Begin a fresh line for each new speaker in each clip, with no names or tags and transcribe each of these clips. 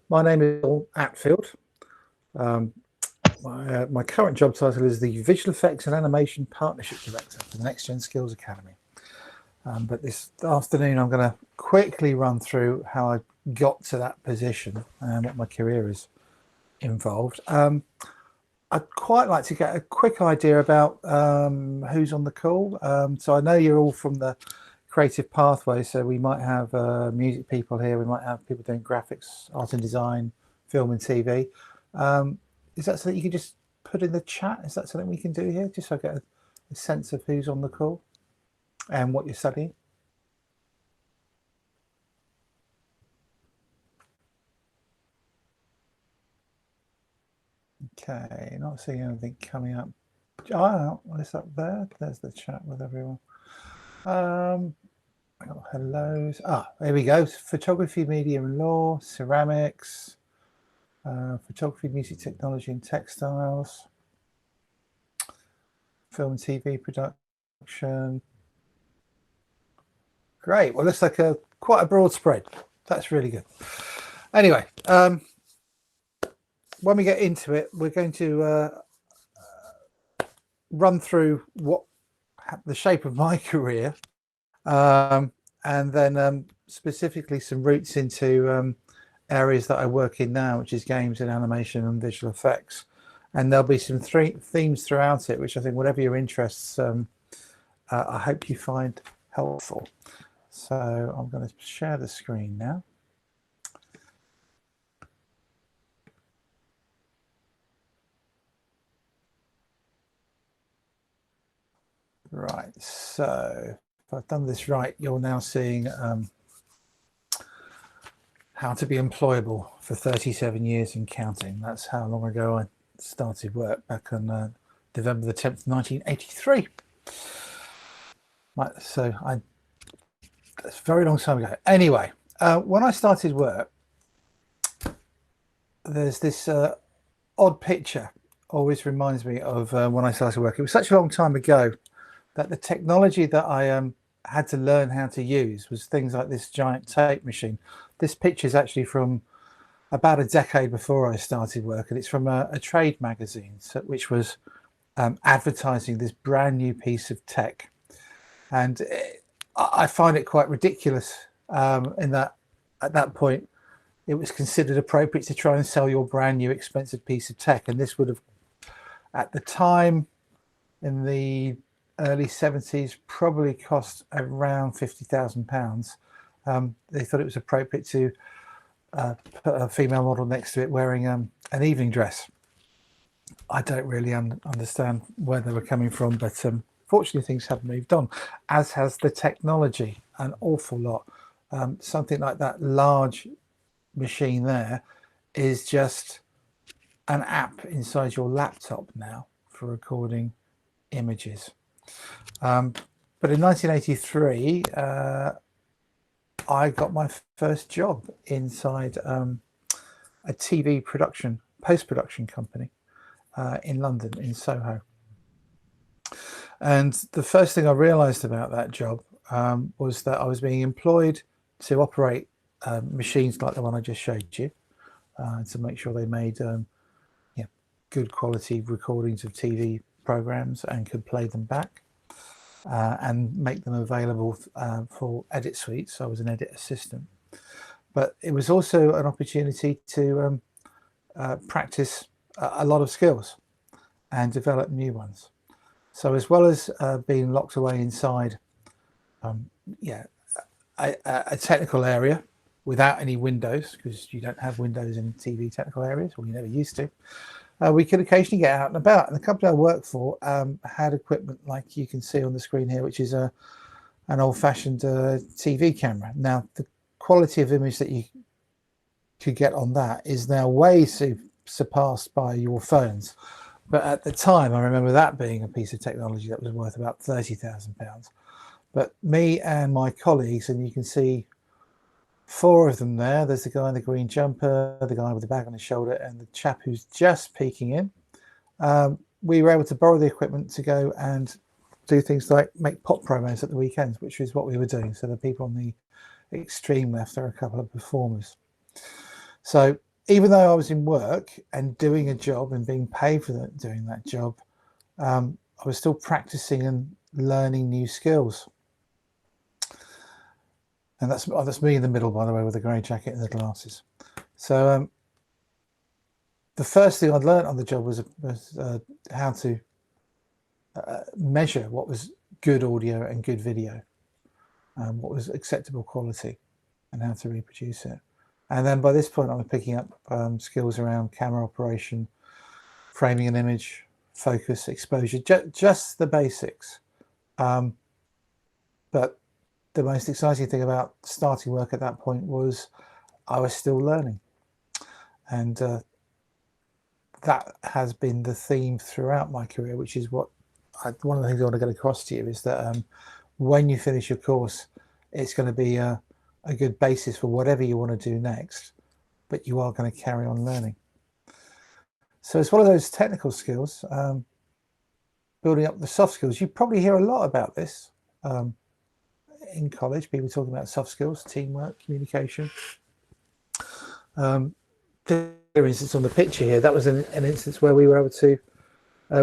My name is Attfield. My current job title is the Visual Effects and Animation Partnership Preventor for the Next Gen Skills Academy. But this afternoon, I'm going to quickly run through how I got to that position and what my career is involved. I'd quite like to get a quick idea about who's on the call. So I know you're all from the creative pathway, so we might have music people here, we might have people doing graphics, art and design, film and TV. Is that something you can just put in the chat? Is that something we can do here, just so I get a sense of who's on the call and what you're studying? Okay, not seeing anything coming up. Oh, what's up there? There's the chat with everyone. Hellos. There we go. Photography, media and law, ceramics, photography, music technology and textiles, film and TV production. Great. Well, looks like quite a broad spread. That's really good. Anyway, when we get into it, we're going to run through what the shape of my career, and then specifically some routes into areas that I work in now, which is games and animation and visual effects. And there'll be some themes throughout it, which I think whatever your interests, I hope you find helpful. So I'm going to share the screen now. Right, so if I've done this right, you're now seeing how to be employable for 37 years and counting. That's how long ago I started work, back on November the 10th, 1983. Right, so that's a very long time ago. Anyway, when I started work, there's this odd picture always reminds me of when I started work. It was such a long time ago that the technology that I had to learn how to use was things like this giant tape machine. This picture is actually from about a decade before I started work, and it's from a trade magazine, which was advertising this brand new piece of tech. And I find it quite ridiculous in that at that point it was considered appropriate to try and sell your brand new expensive piece of tech. And this would have, at the time, in the early 70s, probably cost around £50,000. They thought it was appropriate to put a female model next to it wearing an evening dress. I don't really understand where they were coming from, but fortunately things have moved on, as has the technology an awful lot. Something like that large machine there is just an app inside your laptop now for recording images. But in 1983, I got my first job inside a TV production, post-production company in London, in Soho. And the first thing I realized about that job was that I was being employed to operate machines like the one I just showed you, to make sure they made good quality recordings of TV programs and could play them back and make them available for edit suites. I was an edit assistant. But it was also an opportunity to practice a lot of skills and develop new ones. So as well as being locked away inside a technical area without any windows, because you don't have windows in TV technical areas, or you never used to, we could occasionally get out and about. And the company I worked for had equipment like you can see on the screen here, which is an old-fashioned TV camera. Now, the quality of image that you could get on that is now way surpassed by your phones. But at the time, I remember that being a piece of technology that was worth about £30,000. But me and my colleagues, and you can see 4 of them there. There's the guy in the green jumper, the guy with the bag on his shoulder, and the chap who's just peeking in. We were able to borrow the equipment to go and do things like make pop promos at the weekends, which is what we were doing. So the people on the extreme left are a couple of performers. So even though I was in work and doing a job and being paid for doing that job, I was still practicing and learning new skills. And that's me in the middle, by the way, with the grey jacket and the glasses. So the first thing I'd learned on the job was how to measure what was good audio and good video, what was acceptable quality, and how to reproduce it. And then by this point, I was picking up skills around camera operation, framing an image, focus, exposure, just the basics. But the most exciting thing about starting work at that point was I was still learning. And that has been the theme throughout my career, which is one of the things I want to get across to you is that when you finish your course, it's going to be a good basis for whatever you want to do next, but you are going to carry on learning. So it's one of those technical skills, building up the soft skills. You probably hear a lot about this in college, people talking about soft skills, teamwork, communication. For instance, on the picture here, that was an instance where we were able to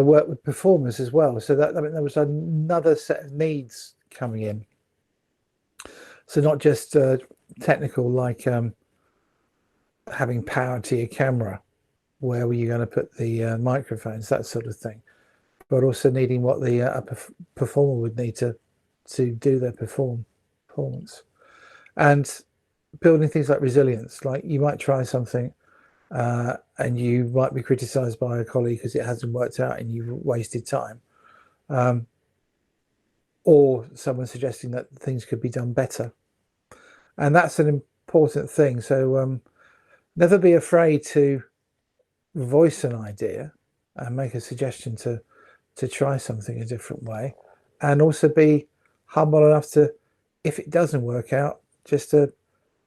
work with performers as well. So that, I mean, there was another set of needs coming in. So not just technical, like having power to your camera, where were you going to put the microphones, that sort of thing, but also needing what the performer would need to do their performance, and building things like resilience. Like you might try something and you might be criticized by a colleague because it hasn't worked out and you've wasted time, or someone suggesting that things could be done better. And that's an important thing. So never be afraid to voice an idea and make a suggestion to try something a different way, and also be humble enough to, if it doesn't work out, just to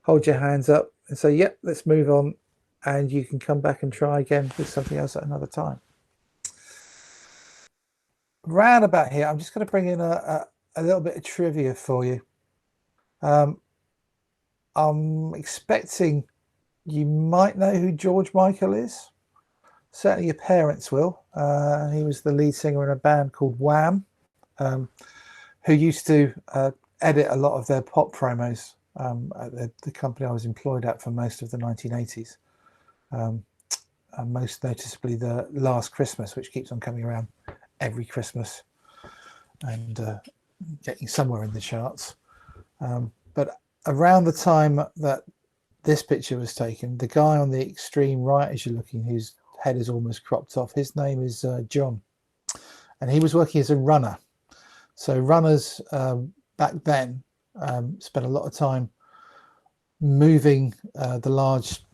hold your hands up and say, yep, let's move on, and you can come back and try again with something else at another time. Round about here, I'm just going to bring in a little bit of trivia for you. I'm expecting you might know who George Michael is. Certainly your parents will. He was the lead singer in a band called Wham, who used to edit a lot of their pop promos at the company I was employed at for most of the 1980s. And most noticeably the Last Christmas, which keeps on coming around every Christmas and getting somewhere in the charts. But around the time that this picture was taken, the guy on the extreme right as you're looking, whose head is almost cropped off, his name is John, and he was working as a runner. So runners back then spent a lot of time moving the large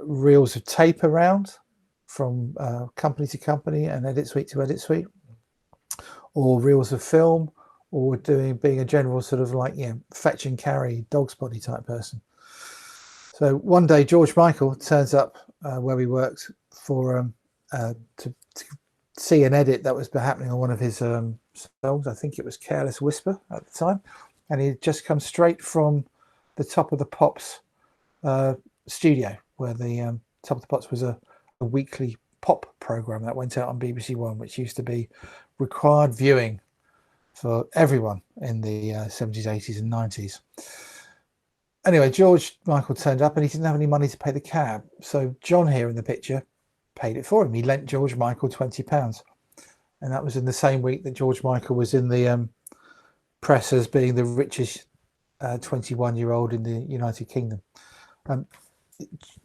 reels of tape around from company to company and edit suite to edit suite, or reels of film, or being a general sort of like, fetch and carry dog's body type person. So one day George Michael turns up where we worked for to see an edit that was happening on one of his songs. I think it was Careless Whisper at the time, and he'd just come straight from the Top of the Pops studio, where the Top of the Pops was a weekly pop program that went out on BBC One, which used to be required viewing for everyone in the 70s, 80s and 90s. Anyway, George Michael turned up and he didn't have any money to pay the cab. So John here in the picture paid it for him. He lent George Michael £20. And that was in the same week that George Michael was in the press as being the richest 21-year-old in the United Kingdom.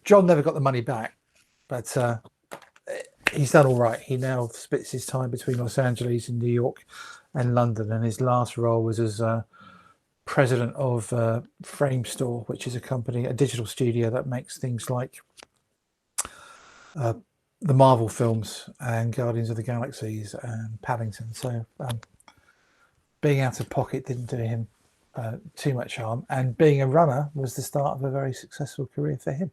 John never got the money back, but he's done all right. He now splits his time between Los Angeles and New York and London, and his last role was as president of Frame Store, which is a digital studio that makes things like the Marvel films and Guardians of the Galaxies and Paddington. So being out of pocket didn't do him too much harm, and being a runner was the start of a very successful career for him.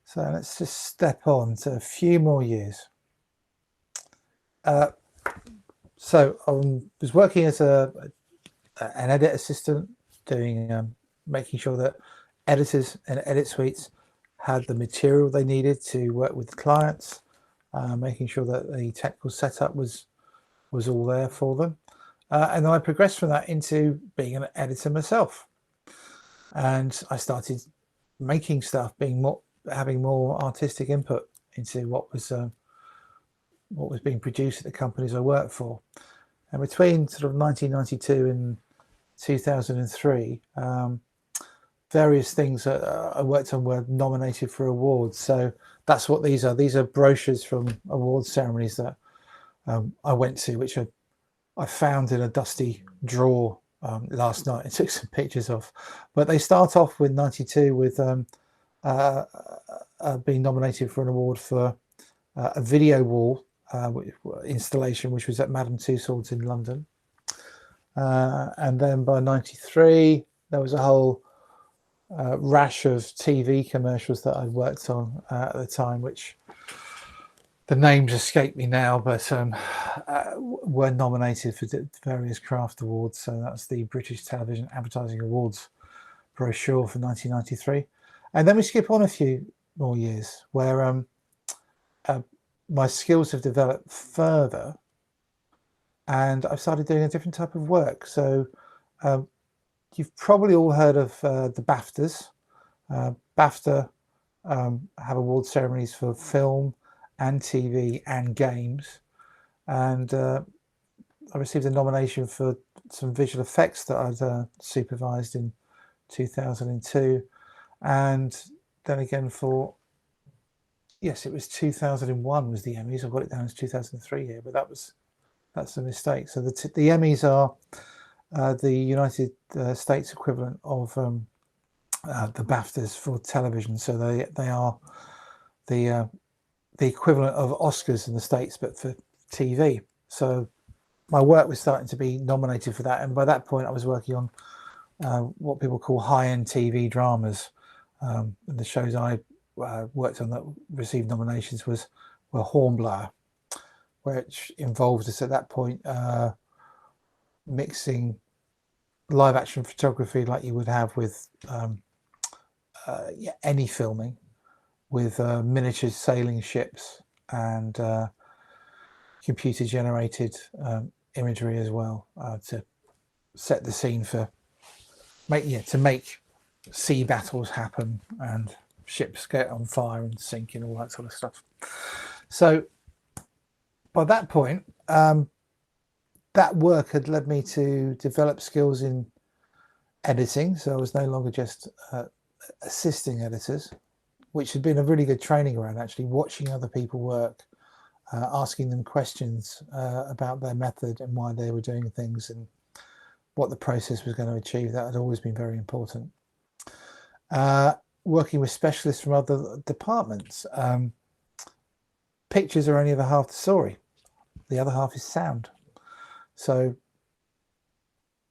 So let's just step on to a few more years. So I was working as an edit assistant, doing making sure that editors and edit suites had the material they needed to work with the clients, making sure that the technical setup was all there for them. And then I progressed from that into being an editor myself. And I started making stuff, having more artistic input into what was being produced at the companies I worked for. And between sort of 1992 and 2003, various things that I worked on were nominated for awards. So that's what these are. These are brochures from award ceremonies that I went to, which I found in a dusty drawer last night and took some pictures of. But they start off with 92 with being nominated for an award for a video wall installation, which was at Madame Tussauds in London. And then by 93, there was a whole rash of TV commercials that I'd worked on at the time, which the names escape me now, but were nominated for various craft awards. So that's the British Television Advertising Awards brochure for 1993. And then we skip on a few more years where my skills have developed further and I've started doing a different type of work. So you've probably all heard of the BAFTAs. BAFTA have award ceremonies for film and TV and games. And I received a nomination for some visual effects that I'd supervised in 2002. And then again for, yes, it was 2001 was the Emmys. I've got it down as 2003 here, but that's a mistake. So the Emmys are the United States equivalent of the BAFTAs for television. So they are the equivalent of Oscars in the States, but for TV. So my work was starting to be nominated for that. And by that point, I was working on what people call high-end TV dramas. And the shows I worked on that received nominations were Hornblower, which involved us at that point mixing live action photography like you would have with any filming, with miniature sailing ships and computer generated imagery as well to set the scene for to make sea battles happen and ships get on fire and sink and all that sort of stuff. So by that point, that work had led me to develop skills in editing. So I was no longer just assisting editors, which had been a really good training ground, actually, watching other people work, asking them questions about their method and why they were doing things and what the process was going to achieve. That had always been very important. Working with specialists from other departments. Pictures are only the half the story. The other half is sound. So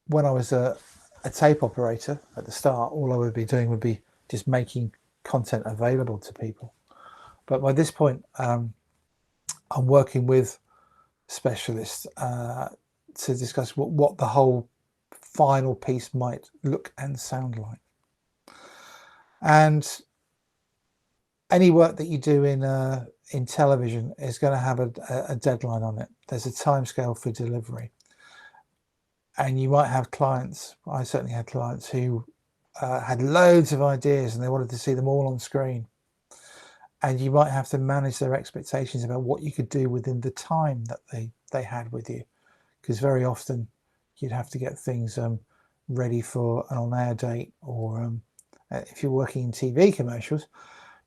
when I was a tape operator at the start, all I would be doing would be just making content available to people. But by this point, I'm working with specialists to discuss what the whole final piece might look and sound like. And any work that you do in television is going to have a deadline on it. There's a timescale for delivery. And you might have clients, I certainly had clients who had loads of ideas and they wanted to see them all on screen. And you might have to manage their expectations about what you could do within the time that they had with you. Because very often you'd have to get things ready for an on-air date, or if you're working in TV commercials,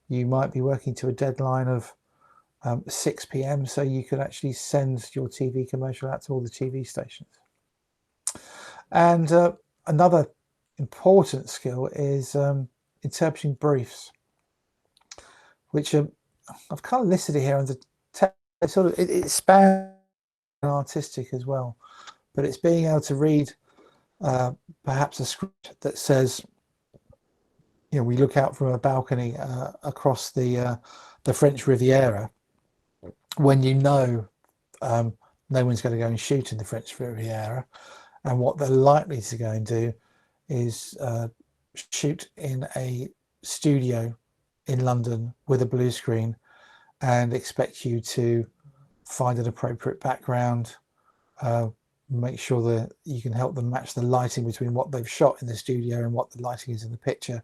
you might be working to a deadline of 6 p.m. so you could actually send your TV commercial out to all the TV stations. And another important skill is interpreting briefs, which I've kind of listed it here under it spans artistic as well, but it's being able to read perhaps a script that says, you know, we look out from a balcony across the French Riviera, when you know no one's going to go and shoot in the French Riviera, and what they're likely to go and do is shoot in a studio in London with a blue screen and expect you to find an appropriate background, make sure that you can help them match the lighting between what they've shot in the studio and what the lighting is in the picture,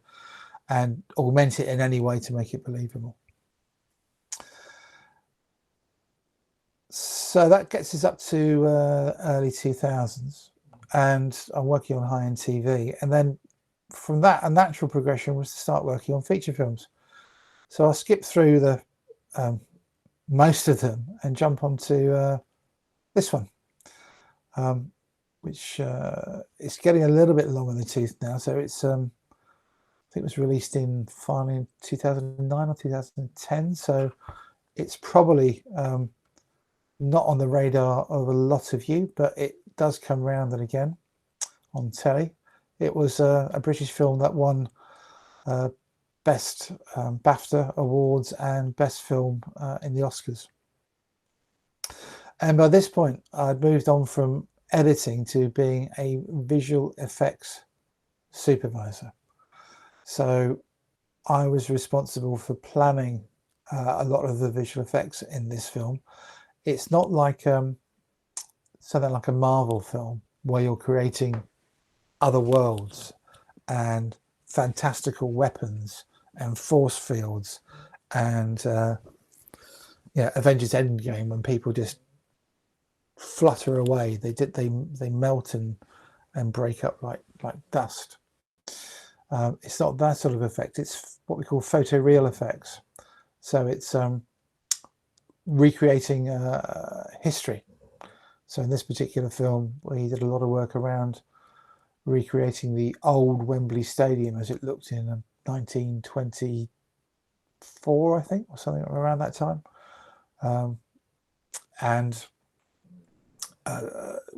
and augment it in any way to make it believable. So that gets us up to early 2000s, and I'm working on high-end TV. And then from that, a natural progression was to start working on feature films. So I'll skip through the most of them and jump onto this one, which is getting a little bit long in the tooth now. So it's I think it was released finally in 2009 or 2010. So it's probably not on the radar of a lot of you, but it does come round and again on telly. It was a British film that won Best BAFTA awards and Best Film in the Oscars. And by this point, I'd moved on from editing to being a visual effects supervisor. So I was responsible for planning a lot of the visual effects in this film. It's not like something like a Marvel film where you're creating other worlds and fantastical weapons and force fields and Avengers Endgame, when people just flutter away, they melt and break up like dust. It's not that sort of effect. It's what we call photoreal effects. So it's recreating history. So in this particular film, we did a lot of work around recreating the old Wembley Stadium as it looked in 1924, I think, or something around that time. And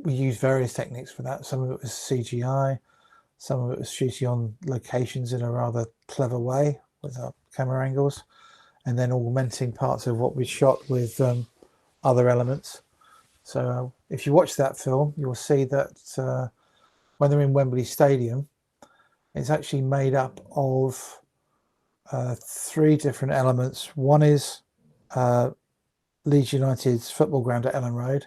we used various techniques for that. Some of it was CGI, some of it was shooting on locations in a rather clever way with our camera angles, and then augmenting parts of what we shot with other elements. So if you watch that film, you'll see that when they're in Wembley Stadium, it's actually made up of 3 different elements. One is Leeds United's football ground at Ellen Road.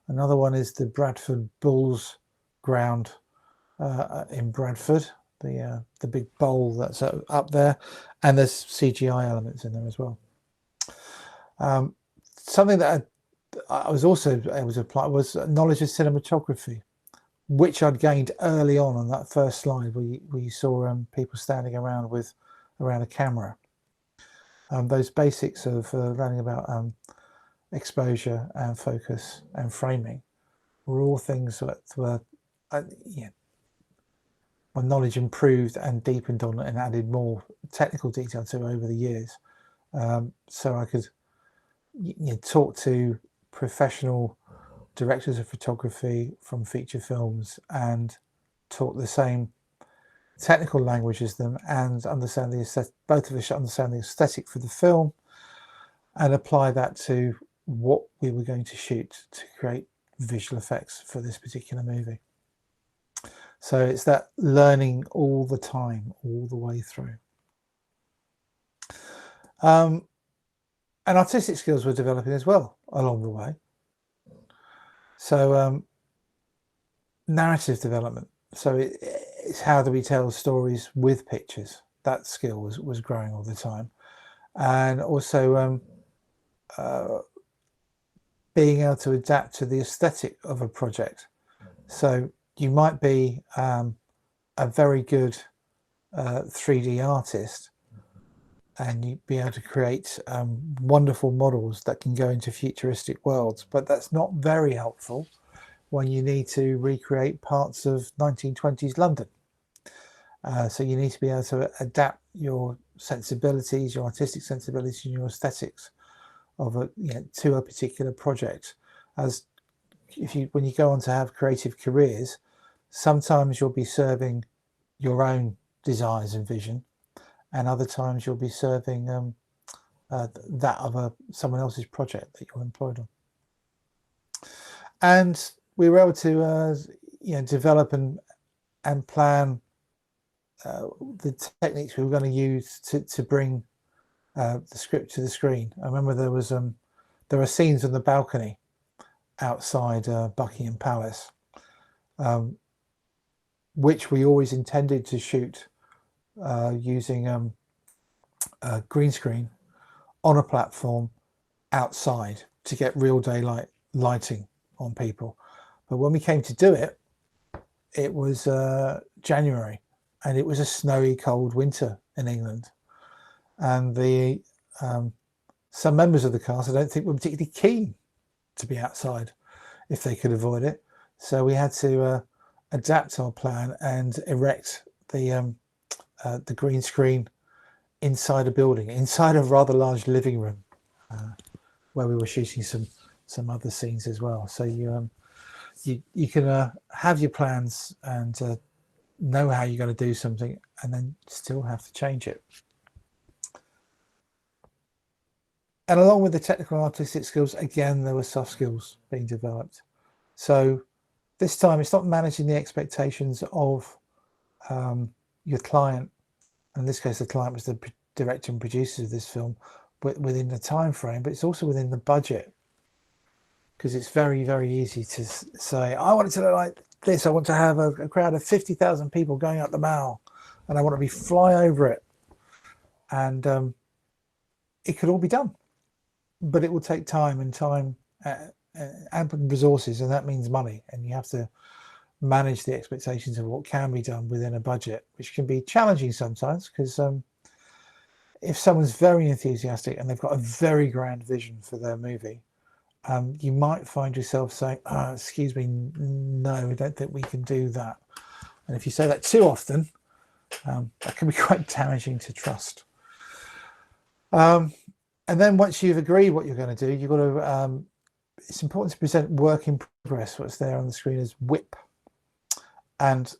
Another one is the Bradford Bulls ground in Bradford, the big bowl that's up there, and there's CGI elements in there as well. Something that I was also able to apply was knowledge of cinematography, which I'd gained early on that first slide where you saw people standing around a camera. Those basics of learning about exposure and focus and framing were all things that were, my knowledge improved and deepened on and added more technical detail to over the years. So I could talk to professional directors of photography from feature films and talk the same technical language as them and understand the aesthetic, both of us understand the aesthetic for the film and apply that to what we were going to shoot to create visual effects for this particular movie. So it's that learning all the time, all the way through. And artistic skills were developing as well along the way. So narrative development. So it's how do we tell stories with pictures? That skill was growing all the time. And also being able to adapt to the aesthetic of a project. So you might be a very good 3D artist and you'd be able to create wonderful models that can go into futuristic worlds, but that's not very helpful when you need to recreate parts of 1920s London. So you need to be able to adapt your sensibilities, your artistic sensibilities and your aesthetics of to a particular project. As when you go on to have creative careers, sometimes you'll be serving your own desires and vision, and other times you'll be serving that of someone else's project that you're employed on. And we were able to develop and plan the techniques we were going to use to bring the script to the screen. I remember there are scenes on the balcony outside Buckingham Palace, which we always intended to shoot using a green screen on a platform outside to get real daylight lighting on people. But when we came to do it, it was January, and it was a snowy, cold winter in England. And some members of the cast, I don't think, were particularly keen to be outside if they could avoid it. So we had to adapt our plan and erect the green screen inside a building, inside a rather large living room, where we were shooting some other scenes as well. So you can have your plans and know how you're going to do something, and then still have to change it. And along with the technical and artistic skills, again, there were soft skills being developed. So this time, it's not managing the expectations of your client. In this case, the client was the director and producer of this film, but within the time frame, but it's also within the budget. Because it's very, very easy to say, I want it to look like this. I want to have a crowd of 50,000 people going up the Mall, and I want to fly over it. And it could all be done, but it will take time and resources, and that means money. And you have to manage the expectations of what can be done within a budget, which can be challenging sometimes, because if someone's very enthusiastic and they've got a very grand vision for their movie, you might find yourself saying, excuse me, no, I don't think we can do that. And if you say that too often, that can be quite damaging to trust. And then once you've agreed what you're going to do, you've got to, it's important to present work in progress. What's there on the screen is WIP. And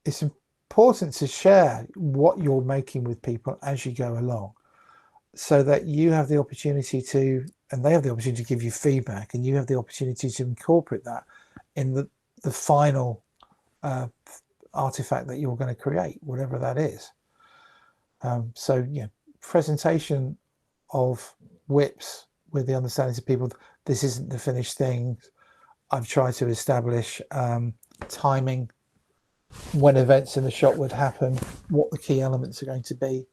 it's important to share what you're making with people as you go along, so that you have the opportunity to, and they have the opportunity to give you feedback, and you have the opportunity to incorporate that in the final artifact that you're going to create, whatever that is. So, presentation of WIPs with the understanding to people, this isn't the finished thing. I've tried to establish timing, when events in the shot would happen, what the key elements are going to be.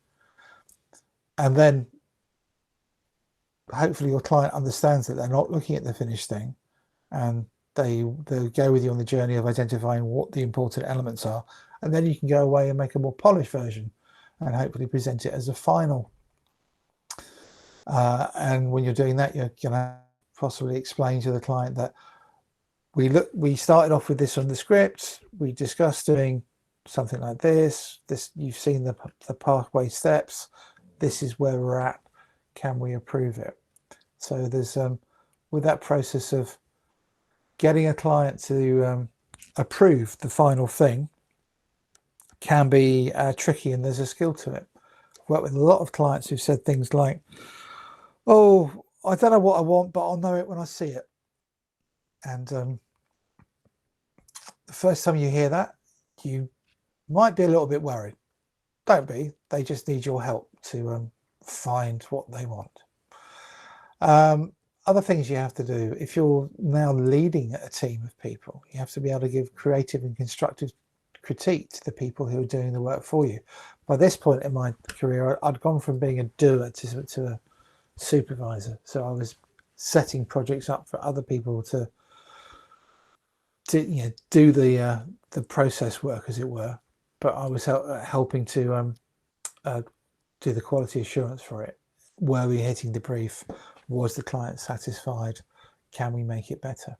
And then hopefully your client understands that they're not looking at the finished thing, and they'll go with you on the journey of identifying what the important elements are. And then you can go away and make a more polished version and hopefully present it as a final. And when you're doing that, you're going to possibly explain to the client that we started off with this on the script. We discussed doing something like this. You've seen the pathway steps. This is where we're at. Can we approve it? So there's with that process of getting a client to approve the final thing can be tricky, and there's a skill to it. I've worked with a lot of clients who've said things like, oh, I don't know what I want, but I'll know it when I see it. And the first time you hear that, you might be a little bit worried. Don't be. They just need your help to find what they want. Other things you have to do, if you're now leading a team of people, you have to be able to give creative and constructive critique to the people who are doing the work for you. By this point in my career, I'd gone from being a doer to a supervisor. So I was setting projects up for other people to do the process work, as it were, but I was helping to do the quality assurance for it. Were we hitting the brief? Was the client satisfied? Can we make it better?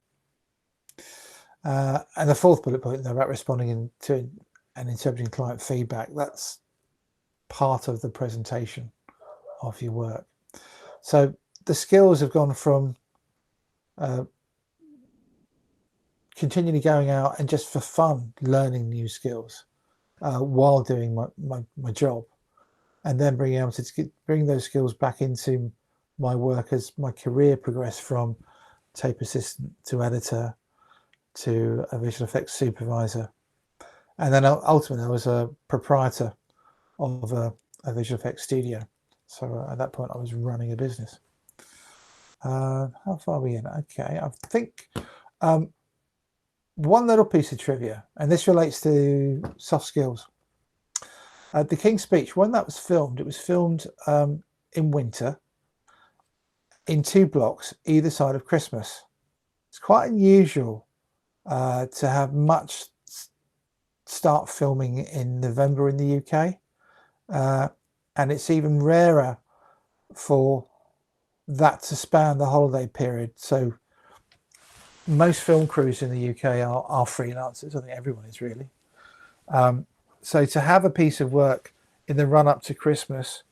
And the fourth bullet point about responding to and interpreting client feedback, that's part of the presentation of your work. So the skills have gone from continually going out and just for fun learning new skills while doing my job, and then being able to bring those skills back into my work as my career progressed from tape assistant to editor to a visual effects supervisor, and then ultimately I was a proprietor of a visual effects studio So at that point I was running a business. How far are we in? Okay, I think one little piece of trivia, and this relates to soft skills. The King's Speech, when that was filmed, it was filmed in winter in 2 blocks either side of Christmas. It's quite unusual to have much start filming in November in the UK, and it's even rarer for that to span the holiday period. So most film crews in the UK are freelancers. I think everyone is really. So to have a piece of work in the run up to Christmas,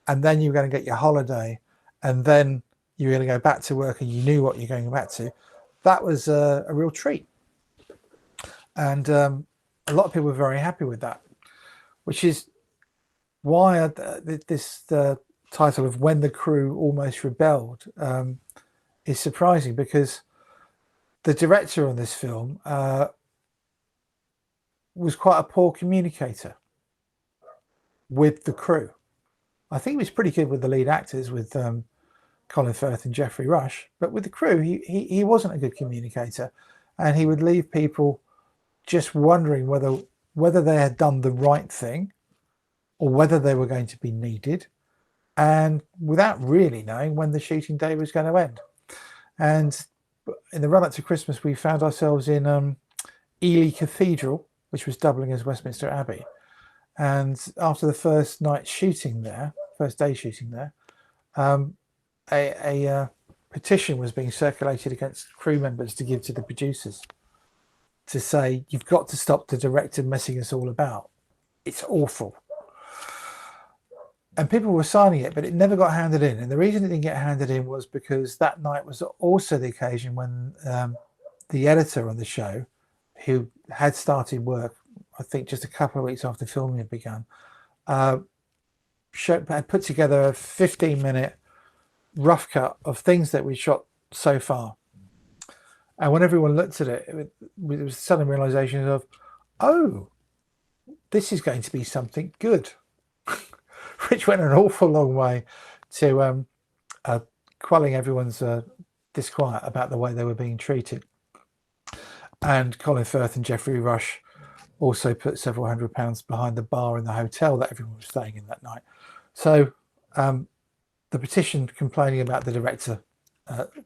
and then you're going to get your holiday, and then you're going to go back to work and you knew what you're going back to, that was a real treat. And a lot of people were very happy with that, which is why this title of When the Crew Almost Rebelled is surprising, because the director on this film was quite a poor communicator with the crew. I think he was pretty good with the lead actors, with Colin Firth and Geoffrey Rush, but with the crew, he wasn't a good communicator, and he would leave people just wondering whether they had done the right thing or whether they were going to be needed, and without really knowing when the shooting day was going to end. And in the run up to Christmas, we found ourselves in Ely Cathedral, which was doubling as Westminster Abbey. And after the first night shooting there, first day shooting there, a petition was being circulated against crew members to give to the producers to say, you've got to stop the director messing us all about. It's awful. And people were signing it, but it never got handed in. And the reason it didn't get handed in was because that night was also the occasion when the editor on the show, who had started work, I think just a couple of weeks after filming had begun, had put together a 15-minute rough cut of things that we shot so far. And when everyone looked at it, it was a sudden realization of, oh, this is going to be something good, which went an awful long way to quelling everyone's disquiet about the way they were being treated. And Colin Firth and Geoffrey Rush also put several £100 behind the bar in the hotel that everyone was staying in that night. So the petition complaining about the director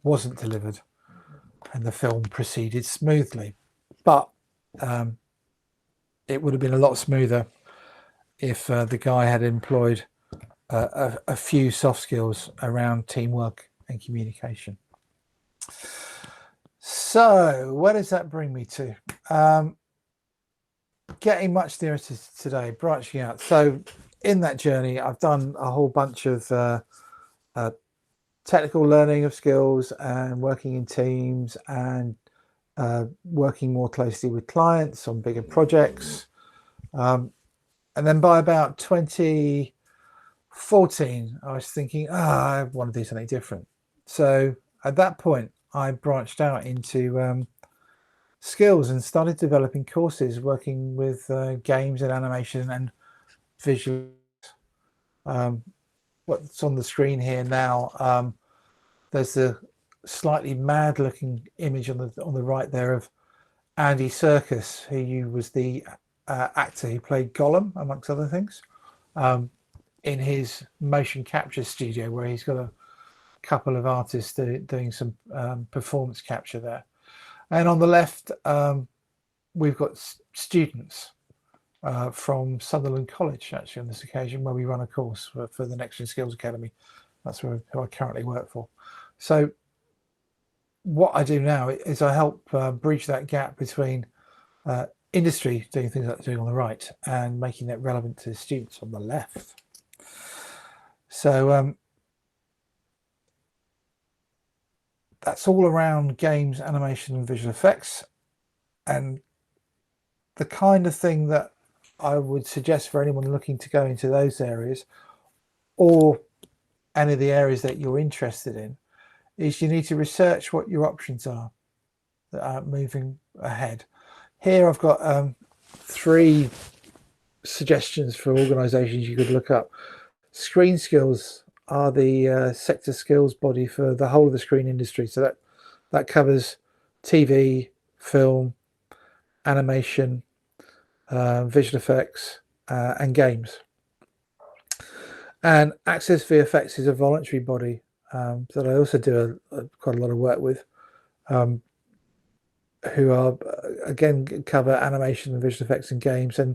wasn't delivered, and the film proceeded smoothly. But it would have been a lot smoother if the guy had employed a few soft skills around teamwork and communication. So where does that bring me to? Getting much nearer to today, branching out. So in that journey, I've done a whole bunch of technical learning of skills and working in teams and working more closely with clients on bigger projects. And then by about 2014, I was thinking, I want to do something different. So at that point, I branched out into skills and started developing courses working with games and animation and visual. What's on the screen here now, there's a slightly mad looking image on the right there of Andy Serkis, who was the actor who played Gollum, amongst other things, in his motion capture studio, where he's got a couple of artists doing some performance capture there. And on the left, we've got students from Sunderland College, actually, on this occasion, where we run a course for the Next Gen Skills Academy. That's who I currently work for. So what I do now is I help bridge that gap between industry doing things like doing on the right and making that relevant to students on the left. So that's all around games, animation, and visual effects. And the kind of thing that I would suggest for anyone looking to go into those areas, or any of the areas that you're interested in, is you need to research what your options are that are moving ahead. Here I've got 3 suggestions for organizations you could look up. Screen Skills are the sector skills body for the whole of the screen industry. So that covers TV, film, animation, visual effects, and games. And Access VFX is a voluntary body that I also do quite a lot of work with, who are, again, cover animation and visual effects and games. And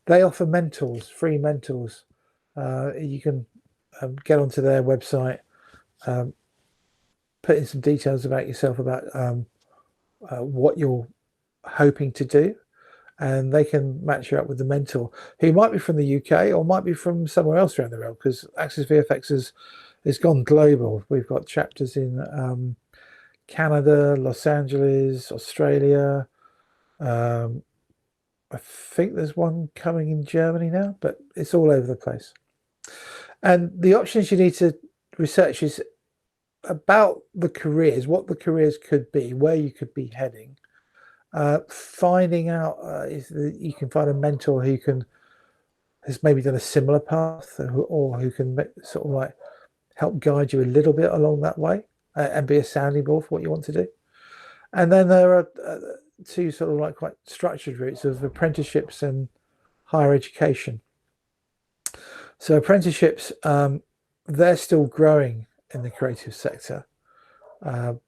they offer mentors, free mentors. You can get onto their website, put in some details about yourself, about what you're hoping to do, and they can match you up with the mentor, who might be from the UK or might be from somewhere else around the world, because Access VFX has gone global. We've got chapters in Canada, Los Angeles, Australia. I think there's one coming in Germany now, but it's all over the place. And the options you need to research is about the careers, what the careers could be, where you could be heading. Finding out is that you can find a mentor who has maybe done a similar path, or who can sort of like help guide you a little bit along that way, and be a sounding board for what you want to do. And then there are two sort of like quite structured routes of apprenticeships and higher education. So apprenticeships, they're still growing in the creative sector, but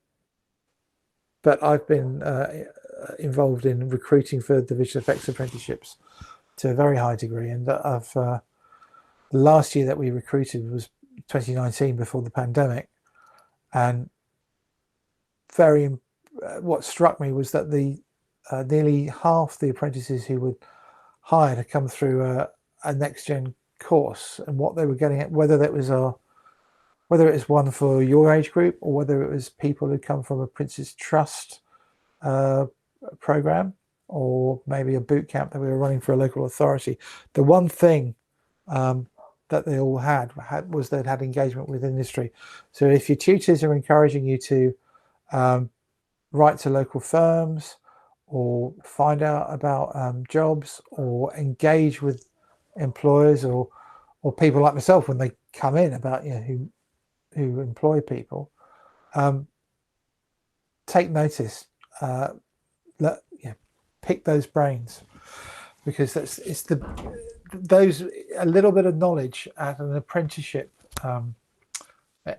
I've been involved in recruiting for the visual effects apprenticeships to a very high degree, and the last year that we recruited was 2019, before the pandemic. And what struck me was that the nearly half the apprentices who were hired had come through a next gen course, and what they were getting at, whether it was one for your age group, or whether it was people who come from a Prince's Trust program, or maybe a boot camp that we were running for a local authority. The one thing that they all had was they'd had engagement with industry. So if your tutors are encouraging you to write to local firms, or find out about jobs, or engage with employers or people like myself when they come in about, who employ people, take notice. Pick those brains, because those a little bit of knowledge at an apprenticeship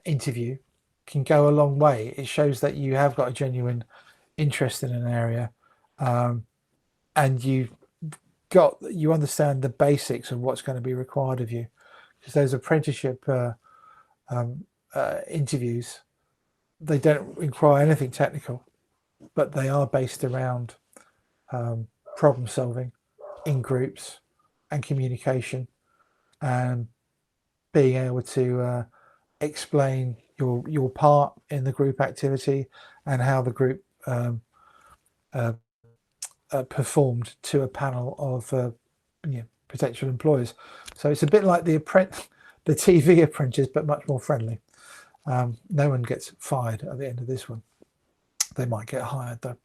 interview can go a long way. It shows that you have got a genuine interest in an area, and you understand the basics of what's going to be required of you, because those apprenticeship interviews, they don't require anything technical, but they are based around problem solving in groups and communication, and being able to explain your part in the group activity, and how the group performed to a panel of potential employers. So it's a bit like the TV apprentice, but much more friendly. No one gets fired at the end of this one. They might get hired though.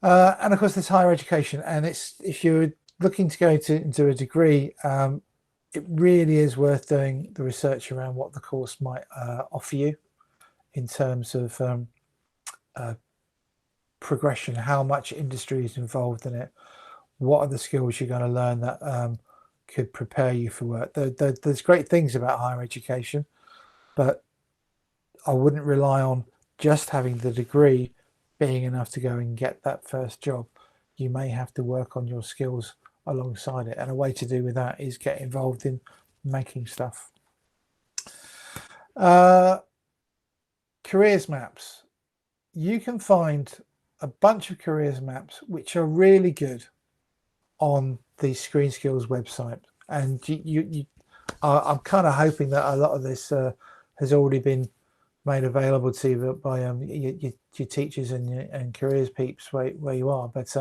And of course, there's higher education, and if you're looking to go into a degree, it really is worth doing the research around what the course might offer you in terms of progression, how much industry is involved in it, what are the skills you're going to learn that could prepare you for work. There's great things about higher education, but I wouldn't rely on just having the degree being enough to go and get that first job. You may have to work on your skills alongside it, and a way to do with that is get involved in making stuff. Careers maps. You can find a bunch of careers maps which are really good on the Screen Skills website, and I'm kind of hoping that a lot of this has already been made available to you by your teachers and careers peeps where you are. But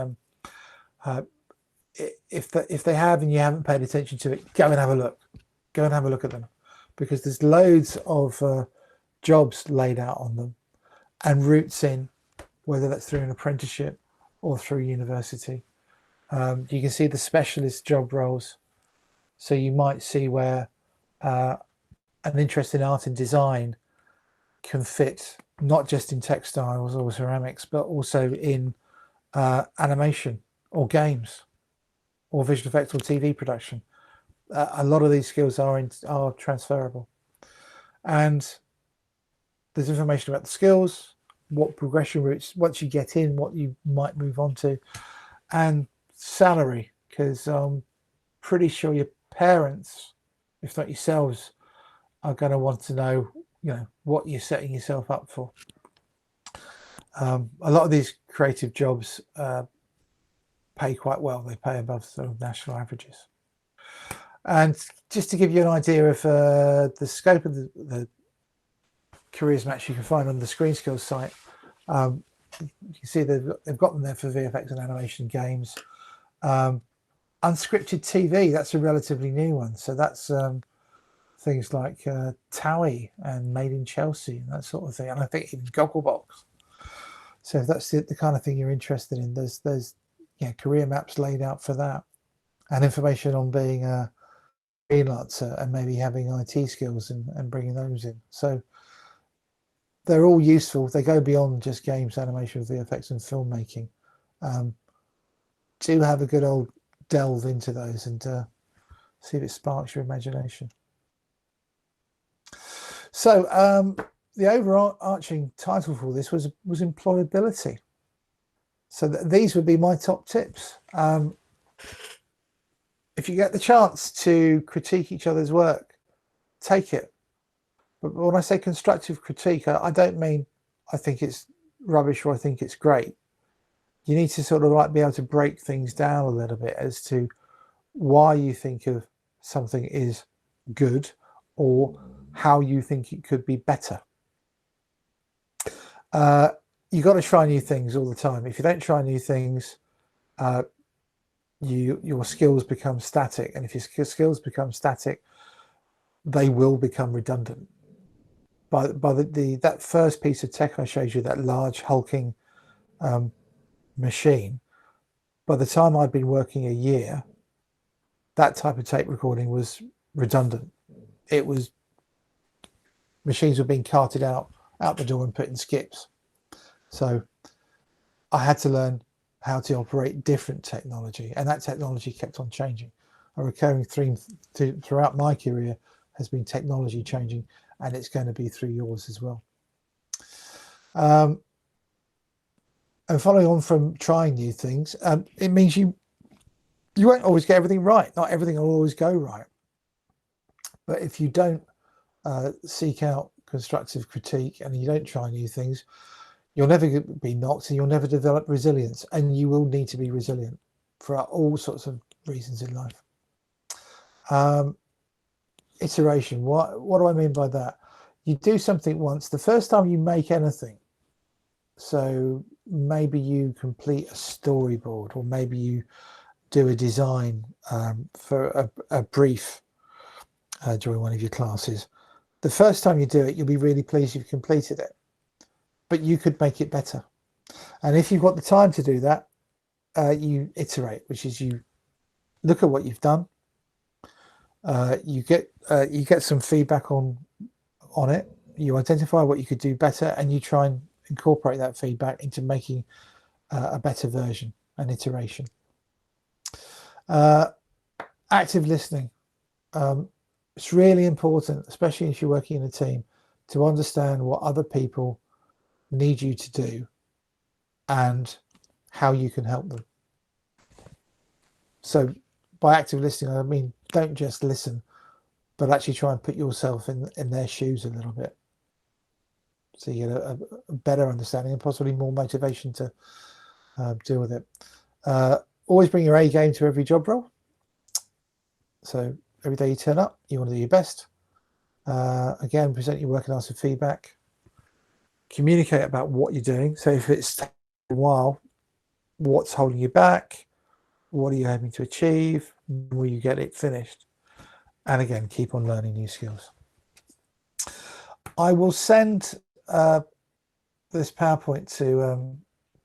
if they have and you haven't paid attention to it, go and have a look. Go and have a look at them, because there's loads of jobs laid out on them, and routes in, whether that's through an apprenticeship or through university. You can see the specialist job roles. So you might see where an interest in art and design can fit not just in textiles or ceramics, but also in animation or games or visual effects or TV production. A lot of these skills are transferable. And there's information about the skills, what progression routes, once you get in, what you might move on to, and salary, because I'm pretty sure your parents, if not yourselves, are going to want to know, what you're setting yourself up for. A lot of these creative jobs pay quite well. They pay above sort of national averages. And just to give you an idea of the scope of the careers match you can find on the Screen Skills site, you can see they've got them there for VFX and animation games. Unscripted TV, that's a relatively new one. So that's things like Towie and Made in Chelsea and that sort of thing. And I think even Gogglebox. So if that's the kind of thing you're interested in, there's career maps laid out for that, and information on being a freelancer and maybe having IT skills and bringing those in. So they're all useful. They go beyond just games, animation, VFX, and filmmaking. Do have a good old delve into those and see if it sparks your imagination. So the overarching title for this was employability. So these would be my top tips. If you get the chance to critique each other's work, take it. But when I say constructive critique, I don't mean I think it's rubbish or I think it's great. You need to sort of like be able to break things down a little bit as to why you think of something is good or how you think it could be better. You got to try new things all the time. If you don't try new things, your skills become static, and if your skills become static, they will become redundant. By that first piece of tech I showed you, that large hulking machine, by the time I'd been working a year, that type of tape recording was redundant. It was, machines were being carted out the door and put in skips. So I had to learn how to operate different technology, and that technology kept on changing. A recurring theme throughout my career has been technology changing, and it's going to be through yours as well. And following on from trying new things, it means you won't always get everything right. Not everything will always go right. But if you don't seek out constructive critique and you don't try new things, you'll never be knocked and you'll never develop resilience. And you will need to be resilient for all sorts of reasons in life. Iteration. What do I mean by that? You do something once. The first time you make anything, so maybe you complete a storyboard, or maybe you do a design for a brief during one of your classes. The first time you do it, you'll be really pleased you've completed it, but you could make it better. And if you've got the time to do that, you iterate, which is you look at what you've done. You get some feedback on it. You identify what you could do better, and you try and incorporate that feedback into making a better version, an iteration. Active listening. It's really important, especially if you're working in a team, to understand what other people need you to do and how you can help them. So by active listening, I mean, don't just listen, but actually try and put yourself in their shoes a little bit. So you get a better understanding and possibly more motivation to deal with it. Always bring your A game to every job role. So every day you turn up, you want to do your best. Again, present your work and ask for feedback. Communicate about what you're doing. So if it's taking a while, what's holding you back? What are you hoping to achieve? Will you get it finished? And again, keep on learning new skills. I will send this PowerPoint to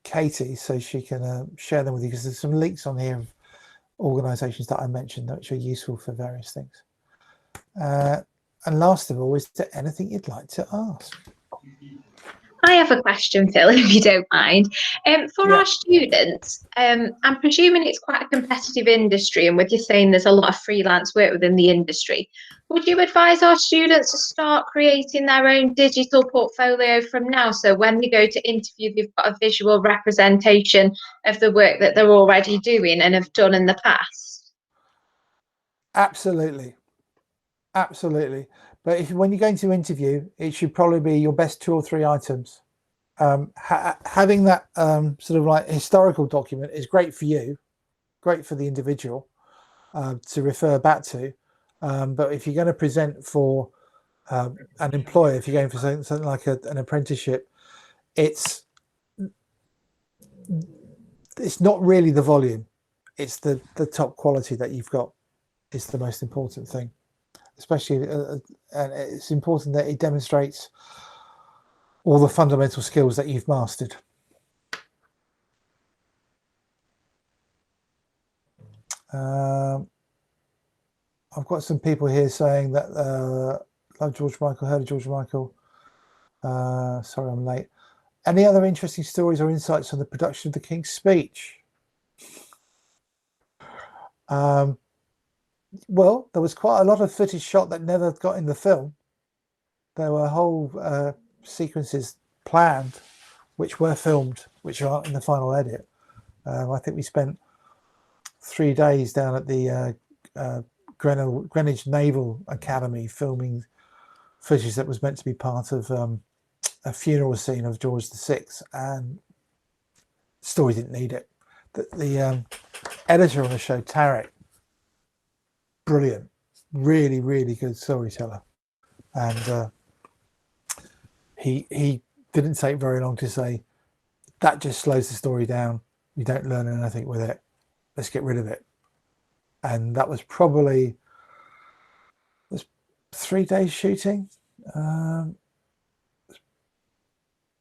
Katie so she can share them with you, because there's some links on here of organisations that I mentioned which are useful for various things. And last of all, is there anything you'd like to ask?
I have a question, Phil, if you don't mind. For our students, I'm presuming it's quite a competitive industry, and with you saying there's a lot of freelance work within the industry, would you advise our students to start creating their own digital portfolio from now? So when they go to interview, they've got a visual representation of the work that they're already doing and have done in the past?
Absolutely. Absolutely. But when you're going to interview, it should probably be your best 2 or 3 items. Having that sort of like historical document is great for you, great for the individual to refer back to. But if you're going to present for an employer, if you're going for something like an apprenticeship, it's not really the volume. It's the top quality that you've got is the most important thing. Especially, and it's important that it demonstrates all the fundamental skills that you've mastered. I've got some people here saying that love George Michael, heard of George Michael. Sorry, I'm late. Any other interesting stories or insights on the production of the King's Speech? Well, there was quite a lot of footage shot that never got in the film. There were whole sequences planned, which were filmed, which aren't in the final edit. I think we spent 3 days down at the Greenwich Naval Academy filming footage that was meant to be part of a funeral scene of George VI, and the story didn't need it. The editor on the show, Tarek, brilliant, really, really good storyteller, and he didn't take very long to say that just slows the story down. You don't learn anything with it. Let's get rid of it. And that was probably 3 days shooting.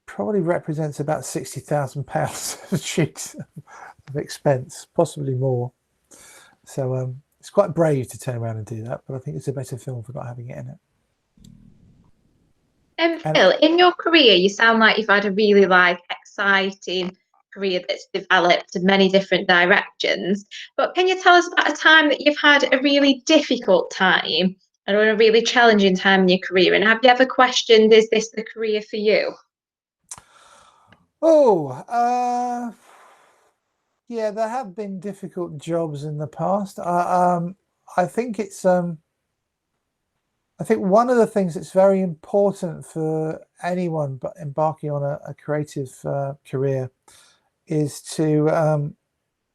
Probably represents about £60,000 of shoot of expense, possibly more. So it's quite brave to turn around and do that, but I think it's a better film for not having it in it.
Phil, in your career, you sound like you've had a really exciting career that's developed in many different directions. But can you tell us about a time that you've had a really difficult time or a really challenging time in your career? And have you ever questioned, is this the career for you?
Yeah, there have been difficult jobs in the past. I think it's I think one of the things that's very important for anyone but embarking on a creative career is to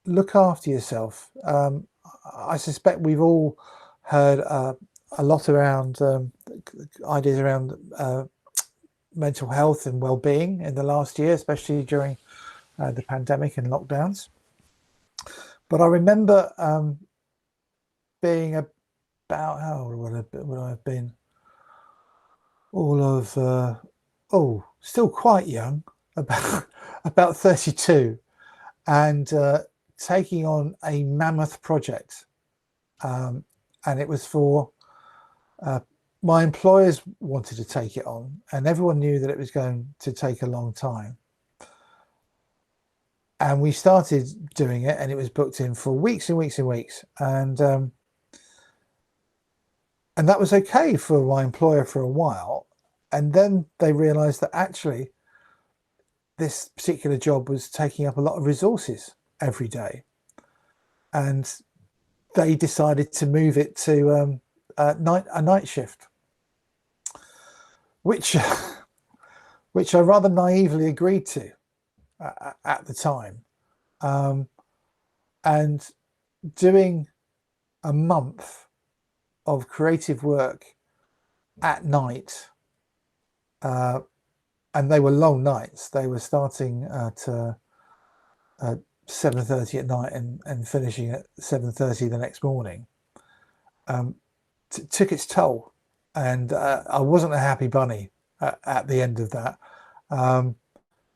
look after yourself. I suspect we've all heard a lot around ideas around mental health and well-being in the last year, especially during the pandemic and lockdowns. But I remember being about, how old would I have been? All of still quite young, about 32, and taking on a mammoth project, and it was for my employers wanted to take it on, and everyone knew that it was going to take a long time. And we started doing it, and it was booked in for weeks and weeks and weeks, and that was okay for my employer for a while. And then they realized that actually this particular job was taking up a lot of resources every day, and they decided to move it to a night shift, which I rather naively agreed to at the time, and doing a month of creative work at night, and they were long nights. They were starting at 7:30 at night and finishing at 7:30 the next morning. Took its toll, and I wasn't a happy bunny at the end of that.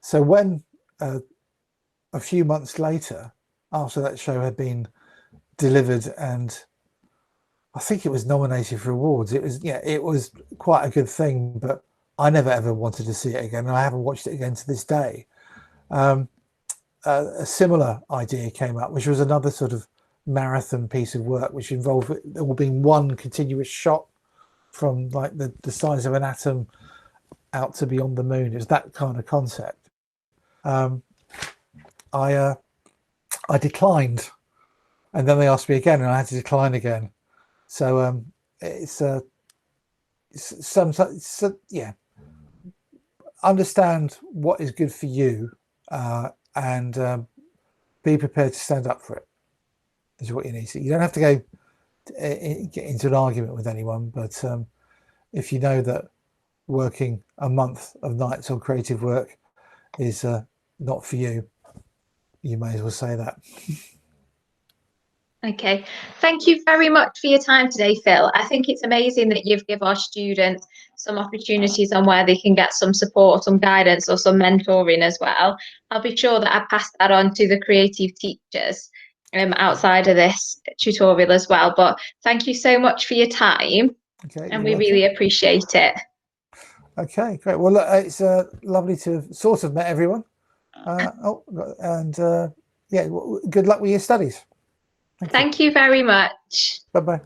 So when a few months later, after that show had been delivered and I think it was nominated for awards. It was, yeah, it was quite a good thing, but I never ever wanted to see it again, and I haven't watched it again to this day. A similar idea came up, which was another sort of marathon piece of work, which involved there all being one continuous shot from like the size of an atom out to beyond the moon. It was that kind of concept. I declined, and then they asked me again, and I had to decline again. So yeah. Understand what is good for you, and be prepared to stand up for it. Is what you need to. You don't have to go get into an argument with anyone, but if you know that working a month of nights on creative work is not for you, you may as well say that.
Okay, thank you very much for your time today, Phil. I think it's amazing that you've given our students some opportunities on where they can get some support, some guidance, or some mentoring as well. I'll be sure that I pass that on to the creative teachers outside of this tutorial as well. But thank you so much for your time,
Okay,
and we really appreciate it.
Okay, great. Well, look, it's lovely to have sort of met everyone. Yeah, good luck with your studies.
Thank you very much.
Bye-bye.